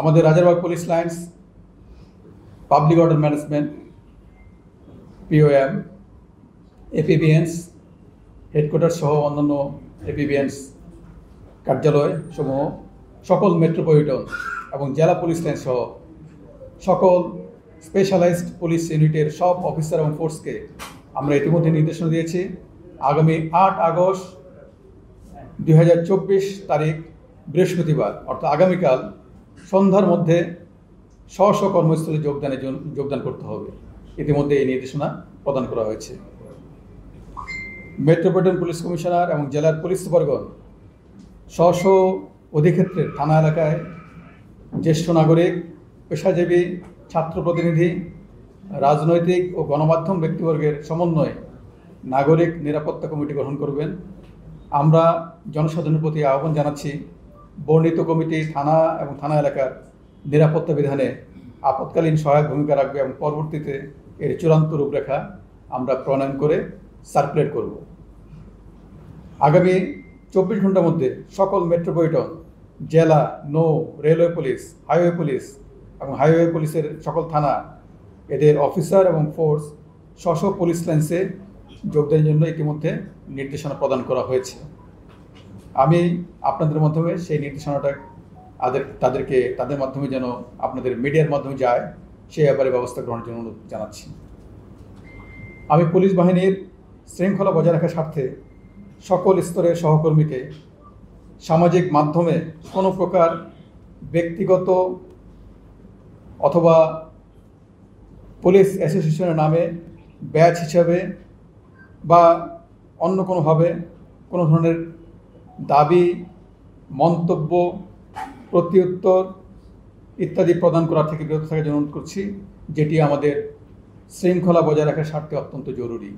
আমাদের Rajarbagh police lines, public order management, POM, APBNs headquarter সহ অন্যান্য এপিবিএনস কার্যালয় সমূহ, সকল মেট্রোপলিটন এবং জেলা পুলিশ লাইন সহ সকল স্পেশালাইজড পুলিশ ইউনিটের সব অফিসার এবং ফোর্সকে আমরা ইতিমধ্যে নির্দেশনা দিয়েছি। আগামী 8 আগস্ট 2024 তারিখ বৃহস্পতিবার অর্থাৎ আগামীকাল সন্ধ্যার মধ্যে স্ব কর্মস্থলে যোগদান করতে হবে। ইতিমধ্যে এই নির্দেশনা প্রদান করা হয়েছে। মেট্রোপলিটন পুলিশ কমিশনার এবং জেলার পুলিশ সুপারগণ স্ব অধিক্ষেত্রের থানা এলাকায় জ্যেষ্ঠ নাগরিক, পেশাজীবী, ছাত্র প্রতিনিধি, রাজনৈতিক ও গণমাধ্যম ব্যক্তিবর্গের সমন্বয়ে নাগরিক নিরাপত্তা কমিটি গঠন করবেন। আমরা জনসাধারণের প্রতি আহ্বান জানাচ্ছি, বর্ণিত কমিটি থানা এবং থানা এলাকার নিরাপত্তা বিধানে আপৎকালীন সহায়ক ভূমিকা রাখবে এবং পরবর্তীতে এর চূড়ান্ত রূপরেখা আমরা প্রণয়ন করে সার্কুলেট করব। আগামী 24 ঘন্টার মধ্যে সকল মেট্রোপলিটন, জেলা, নৌ, রেলওয়ে পুলিশ, হাইওয়ে পুলিশ এবং হাইওয়ে পুলিশের সকল থানা এদের অফিসার এবং ফোর্স স্ব পুলিশ লাইন্সে যোগদানের জন্য ইতিমধ্যে নির্দেশনা প্রদান করা হয়েছে। আমি আপনাদের মাধ্যমে সেই নির্দেশনাটা তাদের মাধ্যমে যেন আপনাদের মিডিয়ার মাধ্যমে যায় সেই ব্যাপারে ব্যবস্থা গ্রহণের জন্য অনুরোধ জানাচ্ছি। আমি পুলিশ বাহিনীর শৃঙ্খলা বজায় রাখার স্বার্থে সকল স্তরের সহকর্মীকে সামাজিক মাধ্যমে কোনো প্রকার ব্যক্তিগত অথবা পুলিশ অ্যাসোসিয়েশনের নামে ব্যাচ হিসাবে বা অন্য কোনোভাবে কোনো ধরনের দাবি, মন্তব্য, প্রত্যুত্তর ইত্যাদি প্রদান করা থেকে বিরত থাকার জন্য অনুরোধ করছি, যেটি আমাদের শৃঙ্খলা বজায় রাখার স্বার্থে অত্যন্ত জরুরি।